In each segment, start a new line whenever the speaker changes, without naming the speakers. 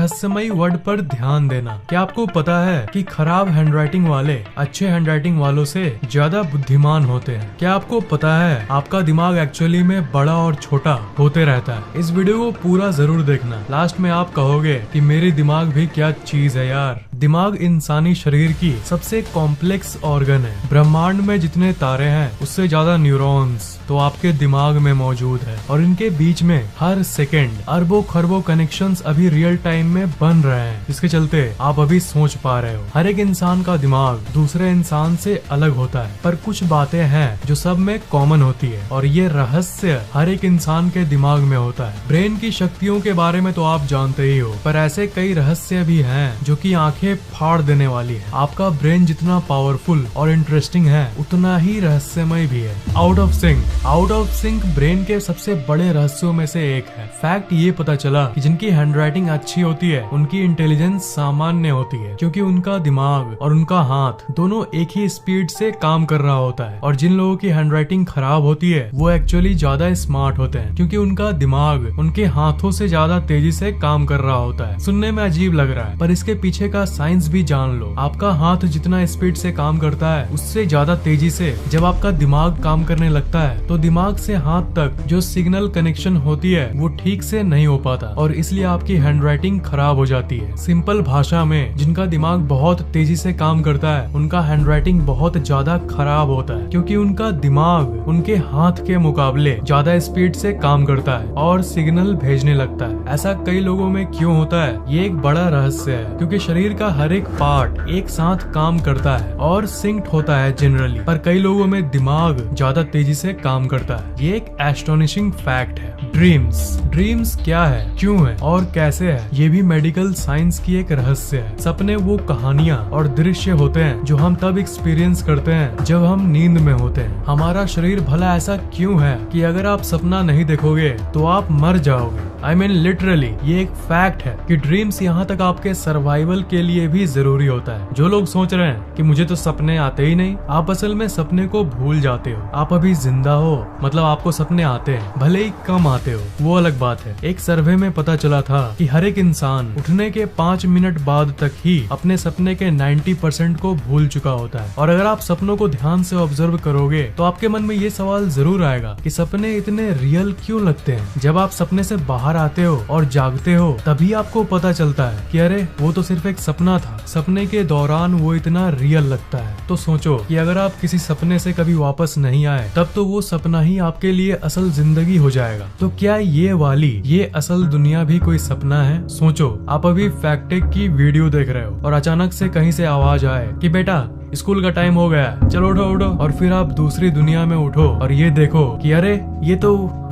रहस्यमयी वर्ड पर ध्यान देना। क्या आपको पता है कि खराब हैंडराइटिंग वाले अच्छे हैंडराइटिंग वालों से ज्यादा बुद्धिमान होते हैं? क्या आपको पता है आपका दिमाग एक्चुअली में बड़ा और छोटा होते रहता है? इस वीडियो को पूरा जरूर देखना। लास्ट में आप कहोगे कि मेरी दिमाग भी क्या चीज है यार। दिमाग इंसानी शरीर की सबसे कॉम्प्लेक्स ऑर्गन है। ब्रह्मांड में जितने तारे हैं उससे ज्यादा न्यूरॉन्स तो आपके दिमाग में मौजूद है, और इनके बीच में हर सेकंड अरबों खरबों कनेक्शंस अभी रियल टाइम में बन रहे हैं, जिसके चलते आप अभी सोच पा रहे हो। हर एक इंसान का दिमाग दूसरे इंसान से अलग होता है, पर कुछ बातें हैं जो सब में कॉमन होती है, और ये रहस्य हर एक इंसान के दिमाग में होता है। ब्रेन की शक्तियों के बारे में तो आप जानते ही हो, पर ऐसे कई रहस्य भी हैं जो कि आंखें फाड़ देने वाली है। आपका ब्रेन जितना पावरफुल और इंटरेस्टिंग है उतना ही रहस्यमय भी है। आउट ऑफ सिंक ब्रेन के सबसे बड़े रहस्यों में से एक है। फैक्ट ये पता चला कि जिनकी हैंडराइटिंग अच्छी होती है उनकी इंटेलिजेंस सामान्य होती है, क्योंकि उनका दिमाग और उनका हाथ दोनों एक ही स्पीड से काम कर रहा होता है। और जिन लोगों की हैंडराइटिंग खराब होती है वो एक्चुअली ज्यादा स्मार्ट होते हैं, क्योंकि उनका दिमाग उनके हाथों से ज्यादा तेजी से काम कर रहा होता है। सुनने में अजीब लग रहा है, पर इसके पीछे का साइंस भी जान लो। आपका हाथ जितना स्पीड से काम करता है उससे ज्यादा तेजी से जब आपका दिमाग काम करने लगता है तो दिमाग से हाथ तक जो सिग्नल कनेक्शन होती है वो ठीक से नहीं हो पाता, और इसलिए आपकी हैंडराइटिंग खराब हो जाती है। सिंपल भाषा में, जिनका दिमाग बहुत तेजी से काम करता है उनका हैंडराइटिंग बहुत ज्यादा खराब होता है, क्योंकि उनका दिमाग उनके हाथ के मुकाबले ज्यादा स्पीड से काम करता है और सिग्नल भेजने लगता है। ऐसा कई लोगों में क्यों होता है ये एक बड़ा रहस्य है, क्योंकि शरीर का हर एक पार्ट एक साथ काम करता है और सिंक्ड होता है जनरली, पर कई लोगों में दिमाग ज्यादा तेजी से काम करता है। ये एक एस्टोनिशिंग फैक्ट है। ड्रीम्स क्या है, क्यों है और कैसे है, ये भी मेडिकल साइंस की एक रहस्य है। सपने वो कहानियाँ और दृश्य होते हैं जो हम तब एक्सपीरियंस करते हैं जब हम नींद में होते हैं। हमारा शरीर भला ऐसा क्यों है कि अगर आप सपना नहीं देखोगे तो आप मर जाओगे। I mean लिटरली ये एक फैक्ट है कि ड्रीम्स यहाँ तक आपके सर्वाइवल के लिए भी जरूरी होता है। जो लोग सोच रहे हैं कि मुझे तो सपने आते ही नहीं, आप असल में सपने को भूल जाते हो। आप अभी जिंदा हो, मतलब आपको सपने आते हैं, भले ही कम आते हो, वो अलग बात है। एक सर्वे में पता चला था कि हर एक इंसान उठने के 5 मिनट बाद तक ही अपने सपने के 90% को भूल चुका होता है। और अगर आप सपनों को ध्यान से ऑब्जर्व करोगे तो आपके मन में ये सवाल जरूर आएगा कि सपने इतने रियल क्यों लगते हैं। जब आप सपने से बाहर आते हो और जागते हो तभी आपको पता चलता है कि अरे वो तो सिर्फ एक सपना था। सपने के दौरान वो इतना रियल लगता है। तो सोचो कि अगर आप किसी सपने से कभी वापस नहीं आए तब तो वो सपना ही आपके लिए असल जिंदगी हो जाएगा। तो क्या ये असल दुनिया भी कोई सपना है? सोचो, आप अभी फैक्टेक की वीडियो देख रहे हो और अचानक से कहीं से आवाज आए कि बेटा स्कूल का टाइम हो गया, चलो उठो, और फिर आप दूसरी दुनिया में उठो और ये देखो कि अरे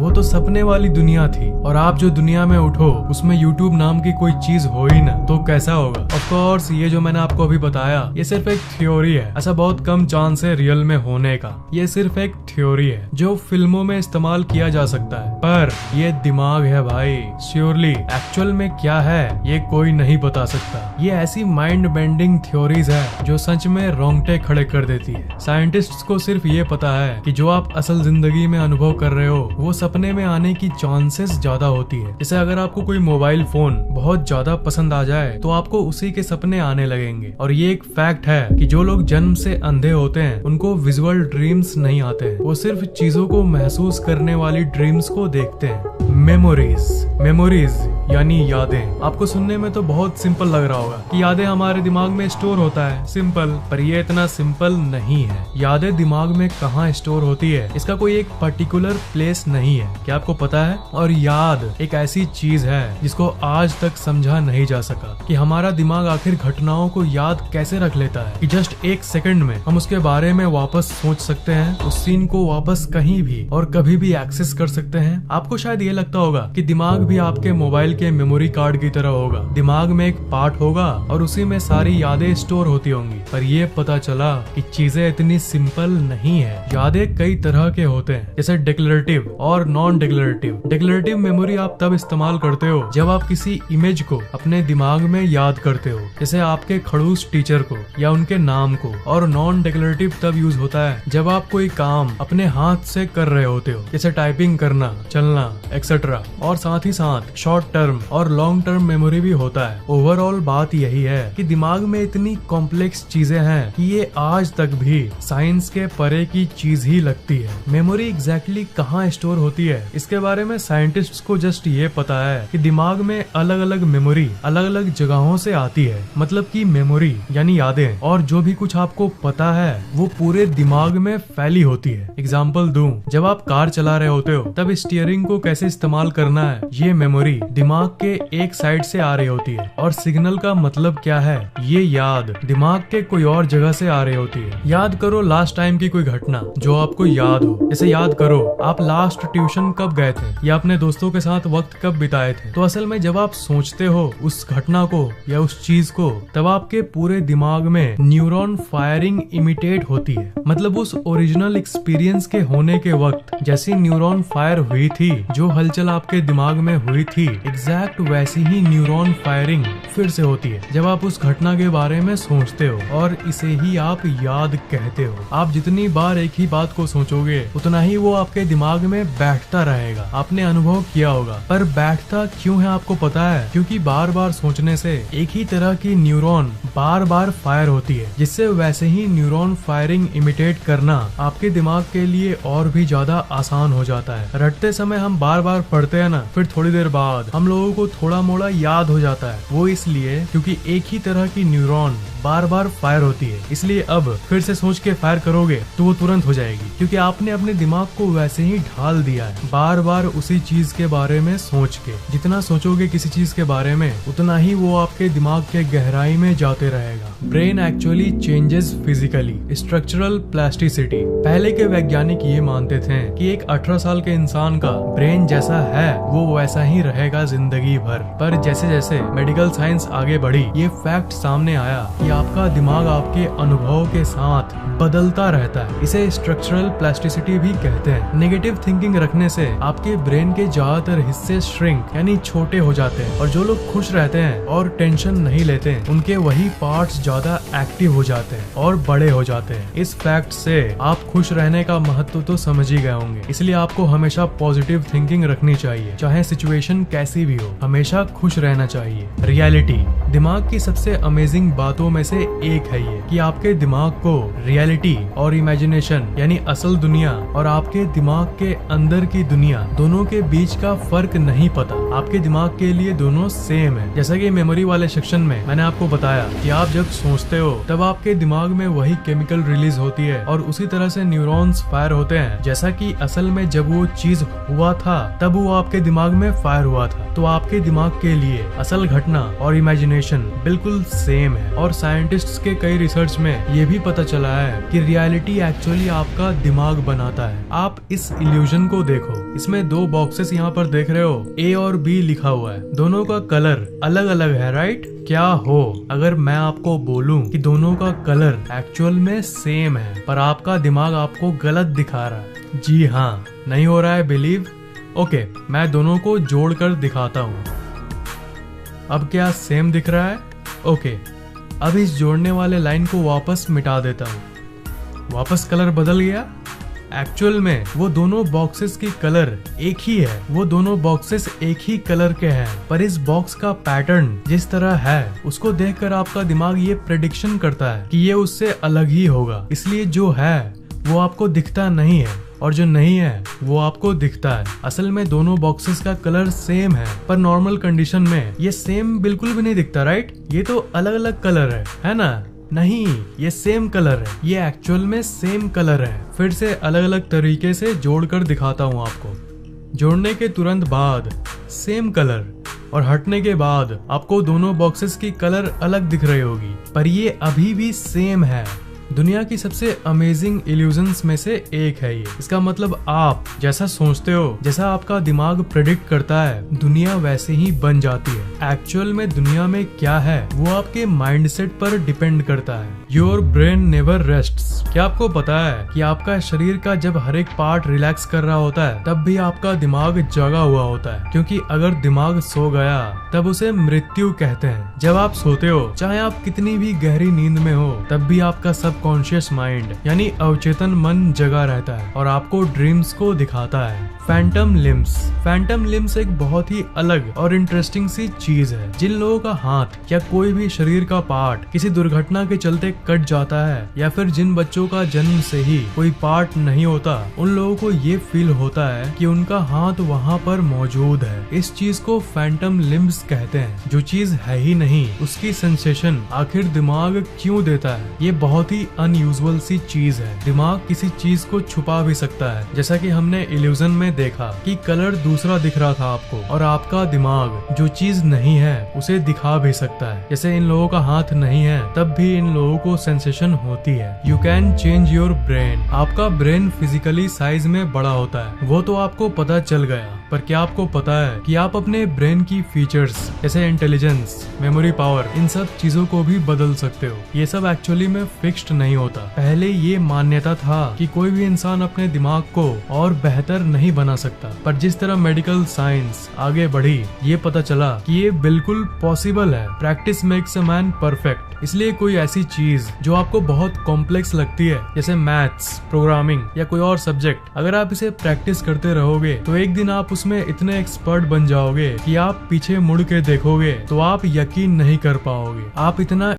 वो तो सपने वाली दुनिया थी, और आप जो दुनिया में उठो उसमें YouTube नाम की कोई चीज हो ही ना, तो कैसा होगा? ऑफ कोर्स ये जो मैंने आपको अभी बताया ये सिर्फ एक थ्योरी है। ऐसा बहुत कम चांस है रियल में होने का। ये सिर्फ एक थ्योरी है जो फिल्मों में इस्तेमाल किया जा सकता है, पर ये दिमाग है भाई। श्योरली एक्चुअल में क्या है ये कोई नहीं बता सकता। ये ऐसी माइंड बेंडिंग थ्योरीज है जो सच में रोंगटे खड़े कर देती है। साइंटिस्ट्स को सिर्फ ये पता है कि जो आप असल जिंदगी में अनुभव कर रहे हो वो सपने में आने की चांसेस ज्यादा होती है। जैसे अगर आपको कोई मोबाइल फोन बहुत ज्यादा पसंद आ जाए तो आपको उसी के सपने आने लगेंगे। और ये एक फैक्ट है कि जो लोग जन्म से अंधे होते हैं उनको विजुअल ड्रीम्स नहीं आते हैं, वो सिर्फ चीजों को महसूस करने वाली ड्रीम्स को देखते हैं। मेमोरीज यानी यादें। आपको सुनने में तो बहुत सिंपल लग रहा होगा कि यादें हमारे दिमाग में स्टोर होता है, सिंपल, पर ये इतना सिंपल नहीं है। यादें दिमाग में कहाँ स्टोर होती है इसका कोई एक पर्टिकुलर प्लेस नहीं है, क्या आपको पता है? और याद एक ऐसी चीज है जिसको आज तक समझा नहीं जा सका कि हमारा दिमाग आखिर घटनाओं को याद कैसे रख लेता है कि जस्ट एक सेकंड में हम उसके बारे में वापस सोच सकते हैं, उस सीन को वापस कहीं भी और कभी भी एक्सेस कर सकते हैं। आपको शायद ये लगता होगा कि दिमाग भी आपके मोबाइल के मेमोरी कार्ड की तरह होगा। दिमाग में एक पार्ट होगा और उसी में सारी यादें स्टोर होती होंगी, पर ये पता चला कि चीजें इतनी सिंपल नहीं है। यादें कई तरह के होते हैं, जैसे डिक्लेरेटिव और नॉन डिक्लेरेटिव। डिक्लेरेटिव मेमोरी आप तब इस्तेमाल करते हो जब आप किसी इमेज को अपने दिमाग में याद करते हो, जैसे आपके खड़ूस टीचर को या उनके नाम को। और नॉन डिक्लेरेटिव तब यूज होता है जब आप कोई काम अपने हाथ से कर रहे होते हो, जैसे टाइपिंग करना, चलना एक्सेट्रा। और साथ ही साथ शॉर्ट टर्म टर्म और लॉन्ग टर्म मेमोरी भी होता है। ओवरऑल बात यही है कि दिमाग में इतनी कॉम्प्लेक्स चीजें हैं कि ये आज तक भी साइंस के परे की चीज ही लगती है। मेमोरी एग्जैक्टली कहाँ स्टोर होती है इसके बारे में साइंटिस्ट्स को जस्ट ये पता है कि दिमाग में अलग अलग मेमोरी अलग अलग जगहों से आती है। मतलब कि मेमोरी यानी यादें और जो भी कुछ आपको पता है वो पूरे दिमाग में फैली होती है। एग्जाम्पल दूं, जब आप कार चला रहे होते हो तब स्टीयरिंग को कैसे इस्तेमाल करना है ये मेमोरी दिमाग के एक साइड से आ रही होती है, और सिग्नल का मतलब क्या है ये याद दिमाग के कोई और जगह से आ रही होती है। याद करो लास्ट टाइम की कोई घटना जो आपको याद हो। जैसे याद करो आप लास्ट ट्यूशन कब गए थे या अपने दोस्तों के साथ वक्त कब बिताए थे। तो असल में जब आप सोचते हो उस घटना को या उस चीज को तब आपके पूरे दिमाग में न्यूरॉन फायरिंग इमिटेट होती है। मतलब उस ओरिजिनल एक्सपीरियंस के होने के वक्त जैसी न्यूरॉन फायर हुई थी, जो हलचल आपके दिमाग में हुई थी, एग्जैक्ट वैसी ही न्यूरॉन फायरिंग फिर से होती है जब आप उस घटना के बारे में सोचते हो, और इसे ही आप याद कहते हो। आप जितनी बार एक ही बात को सोचोगे उतना ही वो आपके दिमाग में बैठता रहेगा। आपने अनुभव किया होगा, पर बैठता क्यों है आपको पता है? क्योंकि बार बार सोचने से एक ही तरह की न्यूरॉन बार बार फायर होती है, जिससे वैसे ही न्यूरॉन फायरिंग इमिटेट करना आपके दिमाग के लिए और भी ज्यादा आसान हो जाता है। रटते समय हम बार बार पढ़ते हैं ना, फिर थोड़ी देर बाद हम लोगों को थोड़ा मोड़ा याद हो जाता है। वो इसलिए क्योंकि एक ही तरह की न्यूरॉन बार बार फायर होती है। इसलिए अब फिर से सोच के फायर करोगे तो वो तुरंत हो जाएगी, क्योंकि आपने अपने दिमाग को वैसे ही ढाल दिया है बार बार उसी चीज के बारे में सोच के। जितना सोचोगे किसी चीज के बारे में उतना ही वो आपके दिमाग के गहराई में जाते रहेगा। Brain actually changes physically, structural plasticity. पहले के वैज्ञानिक ये मानते थे कि एक 18 साल के इंसान का ब्रेन जैसा है वो वैसा ही रहेगा जिंदगी भर। पर जैसे जैसे मेडिकल साइंस आगे बढ़ी ये फैक्ट सामने आया कि आपका दिमाग आपके अनुभव के साथ बदलता रहता है। इसे स्ट्रक्चरल प्लास्टिसिटी भी कहते हैं। नेगेटिव थिंकिंग रखने से आपके ब्रेन के ज्यादातर हिस्से श्रिंक यानी छोटे हो जाते हैं, और जो लोग खुश रहते हैं और टेंशन नहीं लेते हैं उनके वही पार्ट्स ज्यादा एक्टिव हो जाते हैं और बड़े हो जाते हैं। इस फैक्ट से आप खुश रहने का महत्व तो समझ ही गए होंगे। इसलिए आपको हमेशा पॉजिटिव थिंकिंग रखनी चाहिए, चाहे सिचुएशन कैसी भी हो, हमेशा खुश रहना चाहिए। रियलिटी दिमाग की सबसे अमेजिंग बातों में से एक है ये कि आपके दिमाग को रियलिटी और इमेजिनेशन यानी असल दुनिया और आपके दिमाग के अंदर की दुनिया दोनों के बीच का फर्क नहीं पता। आपके दिमाग के लिए दोनों सेम है। जैसा कि मेमोरी वाले सेक्शन में मैंने आपको बताया कि आप जब सोचते हो तब आपके दिमाग में वही केमिकल रिलीज होती है और उसी तरह से न्यूरॉन्स फायर होते हैं जैसा कि असल में जब वो चीज हुआ था तब वो आपके दिमाग में फायर हुआ था। तो आपके दिमाग के लिए असल घटना और इमेजिनेशन बिल्कुल सेम है। और साइंटिस्ट्स के कई रिसर्च में ये भी पता चला है कि रियलिटी एक्चुअली आपका दिमाग बनाता है। आप इस इल्यूजन को देखो, इसमें दो बॉक्सेस यहाँ पर देख रहे हो, ए और बी लिखा हुआ है। दोनों का कलर अलग अलग है, राइट? क्या हो अगर मैं आपको बोलूं कि दोनों का कलर एक्चुअल में सेम है, पर आपका दिमाग आपको गलत दिखा रहा है? जी हाँ, नहीं हो रहा है बिलीव? ओके, मैं दोनों को जोड़कर दिखाता हूँ। अब क्या सेम दिख रहा है? ओके, अब इस जोड़ने वाले लाइन को वापस मिटा देता हूँ। वापस कलर बदल गया। एक्चुअल में वो दोनों बॉक्सेस की कलर एक ही है, वो दोनों बॉक्सेस एक ही कलर के हैं, पर इस बॉक्स का पैटर्न जिस तरह है उसको देखकर आपका दिमाग ये प्रेडिक्शन करता है कि ये उससे अलग ही होगा। इसलिए जो है वो आपको दिखता नहीं है और जो नहीं है वो आपको दिखता है। असल में दोनों बॉक्सेस का कलर सेम है, पर नॉर्मल कंडीशन में ये सेम बिल्कुल भी नहीं दिखता, राइट? ये तो अलग अलग कलर है ना? नहीं, ये सेम कलर है। ये एक्चुअल में सेम कलर है। फिर से अलग अलग तरीके से जोड़कर दिखाता हूँ आपको। जोड़ने के तुरंत बाद सेम कलर और हटने के बाद आपको दोनों बॉक्सेस की कलर अलग दिख रही होगी, पर ये अभी भी सेम है। दुनिया की सबसे अमेजिंग इल्यूजन्स में से एक है ये। इसका मतलब आप जैसा सोचते हो, जैसा आपका दिमाग प्रेडिक्ट करता है, दुनिया वैसे ही बन जाती है। एक्चुअल में दुनिया में क्या है वो आपके माइंडसेट पर डिपेंड करता है। Your brain never rests. क्या आपको पता है कि आपका शरीर का जब हर एक पार्ट रिलैक्स कर रहा होता है तब भी आपका दिमाग जगा हुआ होता है, क्योंकि अगर दिमाग सो गया तब उसे मृत्यु कहते हैं। जब आप सोते हो, चाहे आप कितनी भी गहरी नींद में हो, तब भी आपका सबकॉन्शियस माइंड यानी अवचेतन मन जगा रहता है और आपको ड्रीम्स को दिखाता है। Phantom limbs. फैंटम लिम्स एक बहुत ही अलग और इंटरेस्टिंग सी चीज है। जिन लोगों का हाथ या कोई भी शरीर का पार्ट किसी दुर्घटना के चलते कट जाता है, या फिर जिन बच्चों का जन्म से ही कोई पार्ट नहीं होता, उन लोगों को ये फील होता है कि उनका हाथ वहाँ पर मौजूद है। इस चीज को फैंटम लिम्स कहते हैं। जो चीज है ही नहीं उसकी सेंसेशन आखिर दिमाग क्यों देता है? ये बहुत ही अनयूजुअल सी चीज है। दिमाग किसी चीज को छुपा भी सकता है, जैसा कि हमने इल्यूजन में देखा कि कलर दूसरा दिख रहा था आपको, और आपका दिमाग जो चीज नहीं है उसे दिखा भी सकता है। जैसे इन लोगों का हाथ नहीं है तब भी इन लोगों को सेंसेशन होती है। You can change your brain. आपका ब्रेन फिजिकली साइज में बड़ा होता है, वो तो आपको पता चल गया, पर क्या आपको पता है कि आप अपने ब्रेन की फीचर्स जैसे इंटेलिजेंस, मेमोरी पावर, इन सब चीजों को भी बदल सकते हो? ये सब एक्चुअली में फिक्स्ड नहीं होता। पहले ये मान्यता था कि कोई भी इंसान अपने दिमाग को और बेहतर नहीं बना सकता, पर जिस तरह मेडिकल साइंस आगे बढ़ी, ये पता चला कि ये बिल्कुल पॉसिबल है। Practice makes a man perfect. इसलिए कोई ऐसी चीज जो आपको बहुत कॉम्प्लेक्स लगती है, जैसे मैथ्स, प्रोग्रामिंग या कोई और सब्जेक्ट, अगर आप इसे प्रैक्टिस करते रहोगे तो एक दिन आप उसमें इतने एक्सपर्ट बन जाओगे कि आप पीछे मुड़ के देखोगे तो आप यकीन नहीं कर पाओगे। आप इतना